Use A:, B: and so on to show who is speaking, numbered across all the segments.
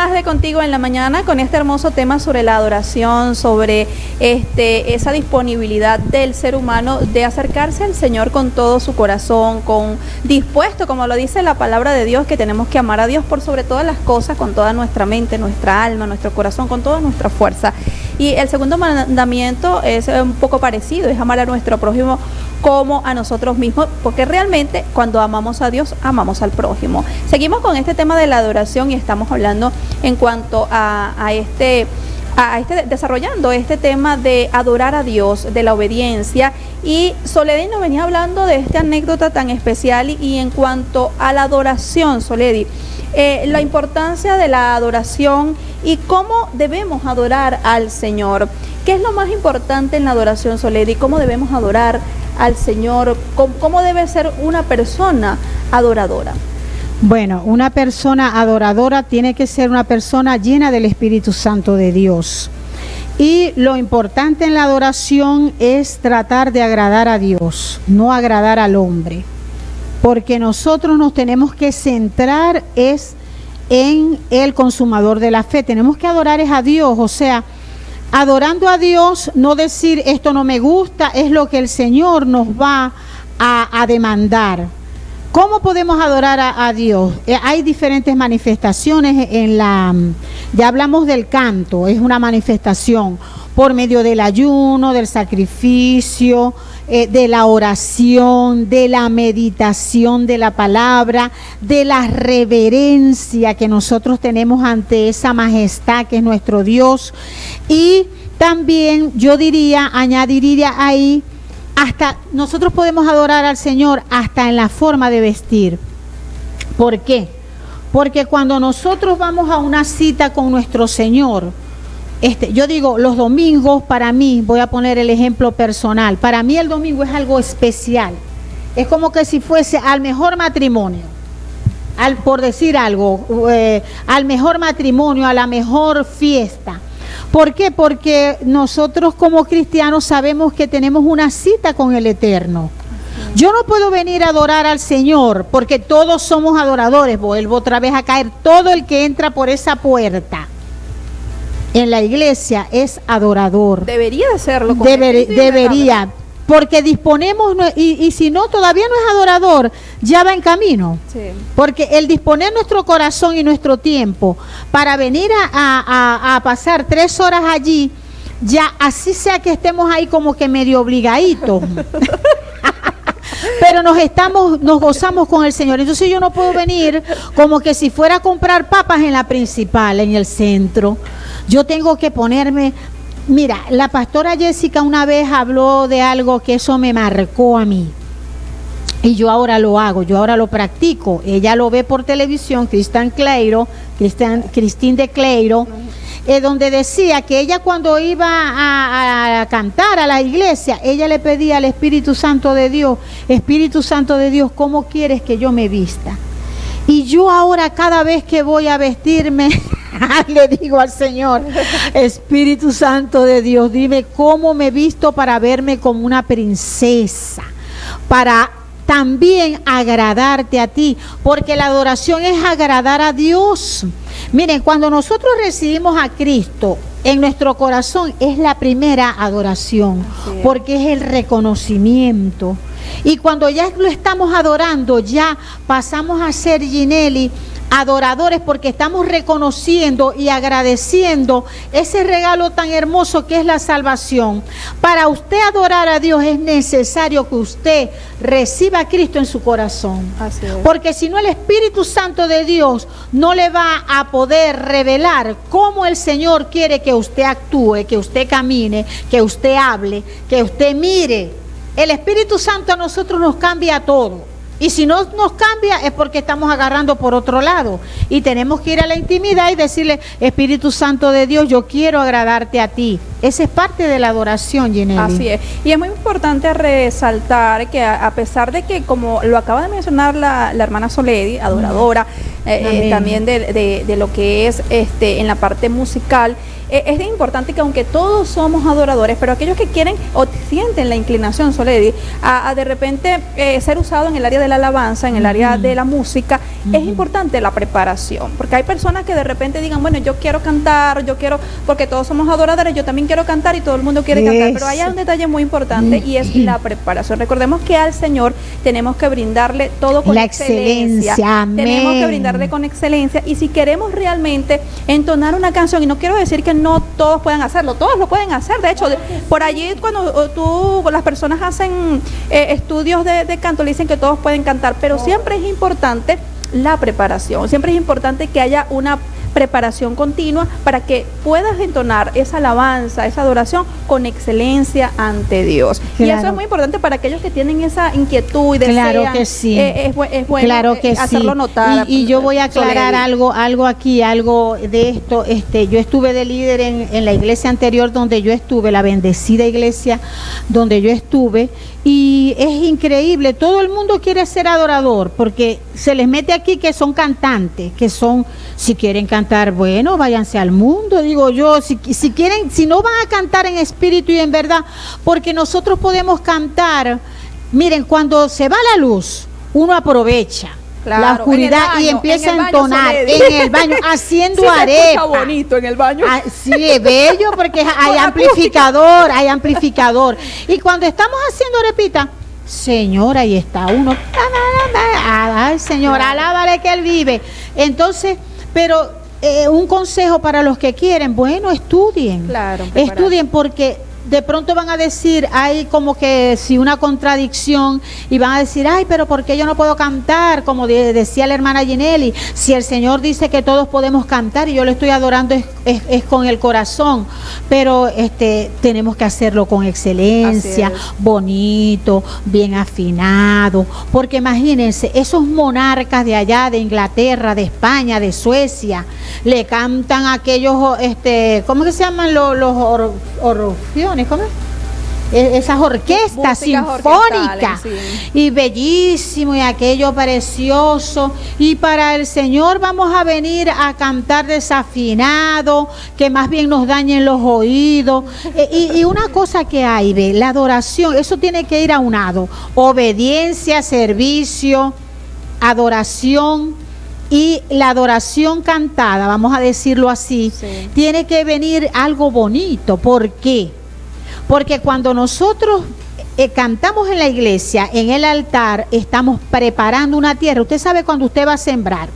A: más de Contigo en la Mañana con este hermoso tema sobre la adoración, sobre esa disponibilidad del ser humano de acercarse al Señor con todo su corazón, dispuesto, como lo dice la palabra de Dios, que tenemos que amar a Dios por sobre todas las cosas, con toda nuestra mente, nuestra alma, nuestro corazón, con toda nuestra fuerza. Y el segundo mandamiento es un poco parecido, es amar a nuestro prójimo como a nosotros mismos, porque realmente cuando amamos a Dios, amamos al prójimo. Seguimos con este tema de la adoración y estamos hablando en cuanto a desarrollando este tema de adorar a Dios, de la obediencia. Y Soledi nos venía hablando de esta anécdota tan especial y en cuanto a la adoración, Soledi, la importancia de la adoración y cómo debemos adorar al Señor. ¿Qué es lo más importante en la adoración, Soledi? ¿Cómo debemos adorar al Señor? ¿Cómo debe ser una persona adoradora?
B: Bueno, una persona adoradora tiene que ser una persona llena del Espíritu Santo de Dios. Y lo importante en la adoración es tratar de agradar a Dios, no agradar al hombre. Porque nosotros nos tenemos que centrar en el consumador de la fe. Tenemos que adorar a Dios, o sea, adorando a Dios, no decir esto no me gusta, es lo que el Señor nos va a demandar. ¿Cómo podemos adorar a Dios? Hay diferentes manifestaciones ya hablamos del canto, es una manifestación por medio del ayuno, del sacrificio, de la oración, de la meditación de la palabra, de la reverencia que nosotros tenemos ante esa majestad que es nuestro Dios. Y también yo añadiría ahí, hasta nosotros podemos adorar al Señor hasta en la forma de vestir. ¿Por qué? Porque cuando nosotros vamos a una cita con nuestro Señor, yo digo, los domingos para mí, voy a poner el ejemplo personal, para mí el domingo es algo especial. Es como que si fuese al mejor matrimonio, por decir algo, al mejor matrimonio, a la mejor fiesta. ¿Por qué? Porque nosotros como cristianos sabemos que tenemos una cita con el Eterno. Yo no puedo venir a adorar al Señor porque todos somos adoradores. Vuelvo otra vez a caer. Todo el que entra por esa puerta en la iglesia es adorador.
A: Debería de serlo.
B: Debería. Porque disponemos, y si no, todavía no es adorador, ya va en camino. Sí. Porque el disponer nuestro corazón y nuestro tiempo para venir a pasar 3 horas allí, ya así sea que estemos ahí como que medio obligaditos. Pero nos gozamos con el Señor. Entonces yo no puedo venir como que si fuera a comprar papas en la principal, en el centro. Yo tengo que ponerme... Mira, la pastora Jessica una vez habló de algo que eso me marcó a mí. Y yo ahora lo hago, yo ahora lo practico. Ella lo ve por televisión, Christine de Cleiro, donde decía que ella cuando iba a cantar a la iglesia, ella le pedía al Espíritu Santo de Dios, Espíritu Santo de Dios, ¿cómo quieres que yo me vista? Y yo ahora cada vez que voy a vestirme, le digo al Señor, Espíritu Santo de Dios, dime cómo me visto para verme como una princesa, para también agradarte a ti, porque la adoración es agradar a Dios. Miren, cuando nosotros recibimos a Cristo en nuestro corazón es la primera adoración, porque es el reconocimiento. Y cuando ya lo estamos adorando, ya pasamos a ser, Ginelli, adoradores, porque estamos reconociendo y agradeciendo ese regalo tan hermoso que es la salvación. Para usted adorar a Dios es necesario que usted reciba a Cristo en su corazón. Así es. Porque si no, el Espíritu Santo de Dios no le va a poder revelar cómo el Señor quiere que usted actúe, que usted camine, que usted hable, que usted mire. El Espíritu Santo a nosotros nos cambia todo. Y si no nos cambia es porque estamos agarrando por otro lado. Y tenemos que ir a la intimidad y decirle, Espíritu Santo de Dios, yo quiero agradarte a ti. Esa es parte de la adoración, Ginelli.
A: Así es. Y es muy importante resaltar que a pesar de que, como lo acaba de mencionar la hermana Soledi, adoradora, también de lo que es en la parte musical. Es importante que aunque todos somos adoradores, pero aquellos que quieren o sienten la inclinación, Soledad, a de repente ser usado en el área de la alabanza, en el área de la música, es importante la preparación, porque hay personas que de repente digan, bueno, yo quiero cantar, yo quiero, porque todos somos adoradores, yo también quiero cantar y todo el mundo quiere cantar, pero hay un detalle muy importante y es la preparación. Recordemos que al Señor tenemos que brindarle todo con excelencia. Tenemos que brindarle con excelencia, y si queremos realmente entonar una canción, y no quiero decir que no todos puedan hacerlo, todos lo pueden hacer. De hecho, por allí cuando las personas hacen estudios de canto, le dicen que todos pueden cantar, pero siempre es importante la preparación, siempre es importante que haya una preparación continua para que puedas entonar esa alabanza, esa adoración con excelencia ante Dios. Claro. Y eso es muy importante para aquellos que tienen esa inquietud y desean.
B: Claro que sí.
A: Es bueno,
B: claro que
A: hacerlo
B: sí.
A: notar.
B: Y yo voy a aclarar algo aquí, algo de esto. Yo estuve de líder en la iglesia anterior donde yo estuve, la bendecida iglesia donde yo estuve, y es increíble, todo el mundo quiere ser adorador, porque se les mete aquí que son cantantes, que son, si quieren cantar, bueno, váyanse al mundo, digo yo, si quieren, si no van a cantar en espíritu y en verdad, porque nosotros podemos cantar, miren, cuando se va la luz, uno aprovecha. Claro, la oscuridad baño, y empieza a entonar en el baño, haciendo arepa.
A: Está bonito en el baño.
B: Sí, es bello porque hay amplificador. Y cuando estamos haciendo arepita, Señor, ahí está uno. Ay, Señor, alábale que Él vive. Entonces, pero un consejo para los que quieren, bueno, estudien. Claro, estudien, porque de pronto van a decir, hay como que si una contradicción, y van a decir, ay, pero ¿por qué yo no puedo cantar? Como decía la hermana Ginelli, si el Señor dice que todos podemos cantar y yo lo estoy adorando es con el corazón, pero tenemos que hacerlo con excelencia, bonito, bien afinado, porque imagínense, esos monarcas de allá, de Inglaterra, de España, de Suecia, le cantan aquellos, ¿cómo que se llaman los orfeones? ¿Cómo es? Esas orquestas sinfónicas, sí. Y bellísimo, y aquello precioso, y para el Señor vamos a venir a cantar desafinado, que más bien nos dañen los oídos, y una cosa que hay, ve, la adoración, eso tiene que ir aunado, obediencia, servicio, adoración. Y la adoración cantada, vamos a decirlo así, sí, tiene que venir algo bonito. ¿Por qué? Porque cuando nosotros cantamos en la iglesia, en el altar, estamos preparando una tierra. Usted sabe cuando usted va a sembrar,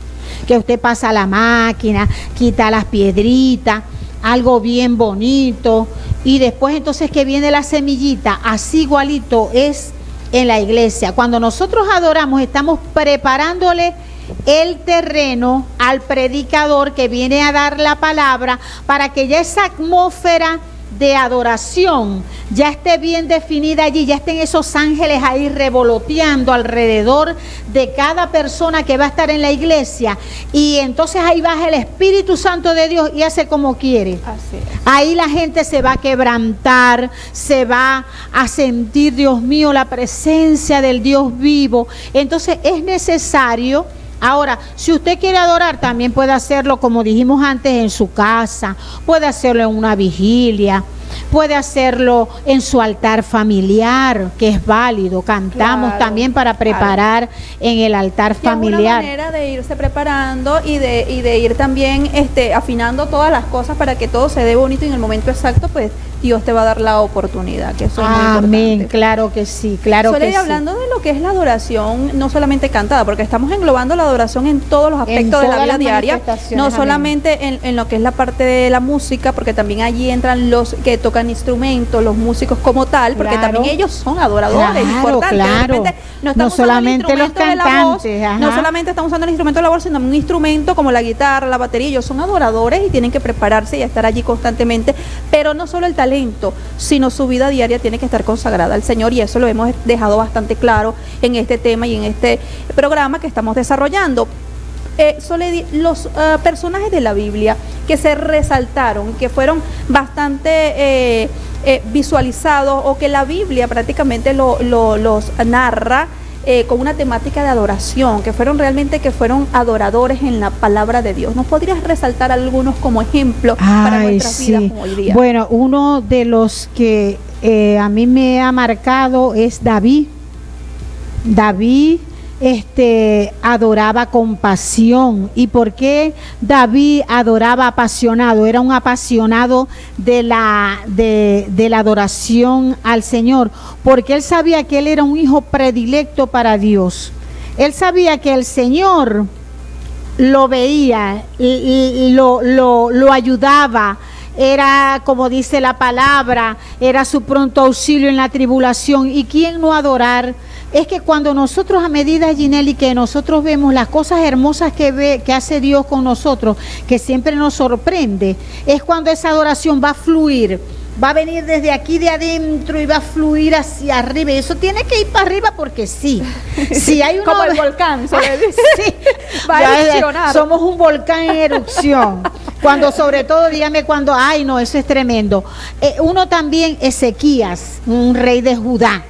B: que usted pasa la máquina, quita las piedritas, algo bien bonito, y después entonces que viene la semillita, así igualito es en la iglesia. Cuando nosotros adoramos, estamos preparándole el terreno al predicador que viene a dar la palabra, para que ya esa atmósfera de adoración ya esté bien definida allí, ya estén esos ángeles ahí revoloteando alrededor de cada persona que va a estar en la iglesia, y entonces ahí baja el Espíritu Santo de Dios y hace como quiere. Así es. Ahí la gente se va a quebrantar, se va a sentir, Dios mío, la presencia del Dios vivo. Entonces es necesario. Ahora, si usted quiere adorar, también puede hacerlo, como dijimos antes, en su casa, puede hacerlo en una vigilia, puede hacerlo en su altar familiar, que es válido. Cantamos también para preparar en el altar familiar.
A: Es una manera de irse preparando y de ir también afinando todas las cosas para que todo se dé bonito, y en el momento exacto, pues Dios te va a dar la oportunidad, que eso es muy importante.
B: Amén, claro que sí, claro que sí.
A: Hablando de lo que es la adoración, no solamente cantada, porque estamos englobando la adoración en todos los aspectos de la vida diaria, no solamente en lo que es la parte de la música, porque también allí entran los que tocan instrumentos, los músicos como tal, porque también ellos son adoradores, importantes.
B: Claro. No solamente los cantantes,
A: no solamente estamos usando el instrumento de la voz, sino un instrumento como la guitarra, la batería. Ellos son adoradores y tienen que prepararse y estar allí constantemente, pero no solo el talento, sino su vida diaria tiene que estar consagrada al Señor, y eso lo hemos dejado bastante claro en este tema y en este programa que estamos desarrollando. Los personajes de la Biblia que se resaltaron, que fueron bastante visualizados, o que la Biblia prácticamente los narra, con una temática de adoración, que fueron adoradores en la palabra de Dios. ¿Nos podrías resaltar algunos como ejemplo para nuestras vidas como hoy día?
B: Bueno, uno de los que a mí me ha marcado es David. David adoraba con pasión. ¿Y por qué David adoraba apasionado? Era un apasionado de la adoración al Señor, porque él sabía que él era un hijo predilecto para Dios. Él sabía que el Señor lo veía, lo ayudaba. Era, como dice la palabra, era su pronto auxilio en la tribulación. ¿Y quién no adorar? Es que cuando nosotros, a medida, Ginelli, que nosotros vemos las cosas hermosas que hace Dios con nosotros, que siempre nos sorprende, es cuando esa adoración va a fluir, va a venir desde aquí de adentro y va a fluir hacia arriba. Y eso tiene que ir para arriba porque sí. Si hay
A: como el volcán, se le dice.
B: Sí,
A: va a erupcionar.
B: Somos un volcán en erupción. Cuando, sobre todo, dígame cuando, ay no, eso es tremendo. Uno también, Ezequías, un rey de Judá,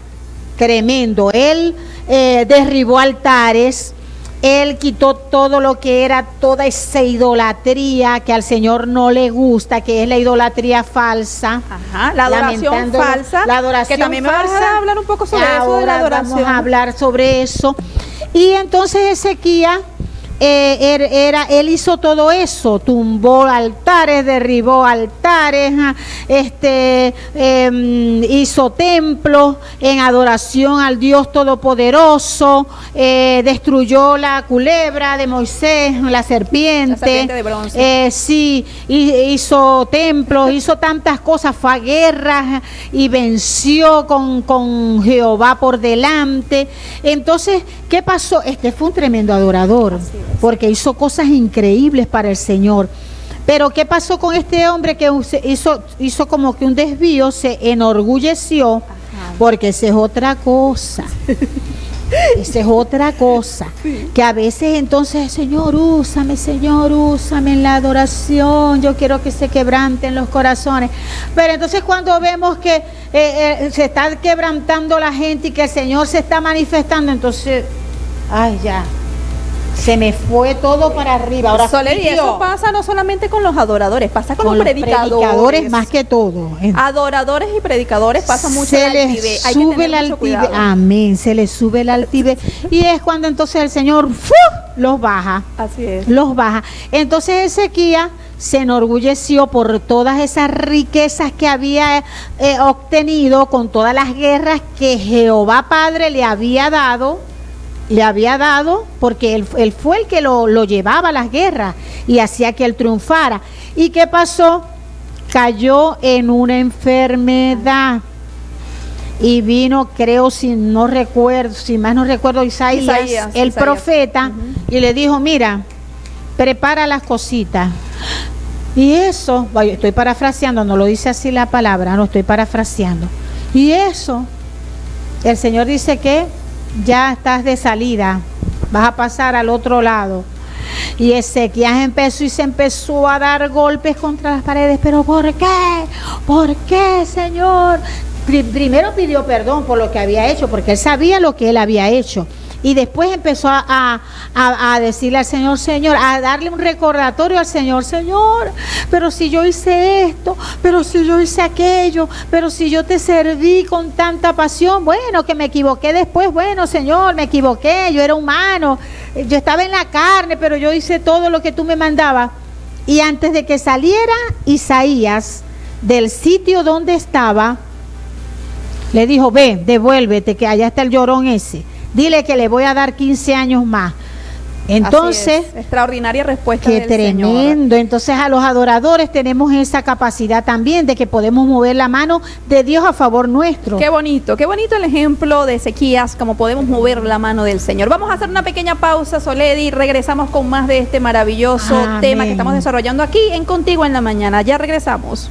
B: tremendo. Él derribó altares, él quitó todo lo que era toda esa idolatría que al Señor no le gusta, que es la idolatría falsa.
A: Ajá, la adoración falsa.
B: La adoración
A: que también
B: falsa.
A: me vas a hablar un poco sobre eso de la adoración.
B: Vamos a hablar sobre eso. Y entonces Ezequías, él hizo todo eso, tumbó altares, derribó altares, hizo templos en adoración al Dios Todopoderoso, destruyó la culebra de Moisés, la serpiente
A: de bronce.
B: Sí, hizo templos, hizo tantas cosas, fue a guerras y venció con Jehová por delante. Entonces, ¿qué pasó? Fue un tremendo adorador, porque hizo cosas increíbles para el Señor. Pero ¿qué pasó con este hombre que hizo como que un desvío? Se enorgulleció. Ajá. Porque esa es otra cosa. Esa es otra cosa. Sí. Que a veces entonces, Señor, úsame en la adoración. Yo quiero que se quebranten los corazones. Pero entonces cuando vemos que se está quebrantando la gente y que el Señor se está manifestando, entonces, ay, ya. Se me fue todo para arriba. Ahora
A: Soledad, eso pasa no solamente con los adoradores, pasa con los predicadores
B: más que todo.
A: Adoradores y predicadores pasa mucho
B: la altivez. Hay que tener mucho cuidado. Amén, se les sube la altivez. Y es cuando entonces el Señor los baja.
A: Así es.
B: Los baja. Entonces Ezequías se enorgulleció por todas esas riquezas que había obtenido, con todas las guerras que Jehová Padre le había dado, porque él fue el que lo llevaba a las guerras y hacía que él triunfara. ¿Y qué pasó? Cayó en una enfermedad y vino, creo, si más no recuerdo, Isaías el profeta, y le dijo, mira, prepara las cositas. Y eso, estoy parafraseando, no lo dice así la palabra, no estoy parafraseando. Y eso, el Señor dice que ya estás de salida, vas a pasar al otro lado. Y Ezequías empezó a dar golpes contra las paredes. ¿Pero por qué? ¿Por qué, Señor? Primero pidió perdón por lo que había hecho, porque él sabía lo que él había hecho. Y después empezó a decirle al Señor, a darle un recordatorio al Señor, pero si yo hice esto, pero si yo hice aquello, pero si yo te serví con tanta pasión, bueno, que me equivoqué después, bueno, Señor, me equivoqué, yo era humano, yo estaba en la carne, pero yo hice todo lo que tú me mandabas. Y antes de que saliera Isaías del sitio donde estaba, le dijo, ve, devuélvete, que allá está el llorón ese. Dile que le voy a dar 15 años más. Entonces,
A: extraordinaria respuesta
B: del tremendo. Señor. Entonces, a los adoradores tenemos esa capacidad también de que podemos mover la mano de Dios a favor nuestro.
A: Qué bonito el ejemplo de Ezequías, como podemos mover la mano del Señor. Vamos a hacer una pequeña pausa, Soledad, y regresamos con más de este maravilloso tema que estamos desarrollando aquí en Contigo en la Mañana. Ya regresamos.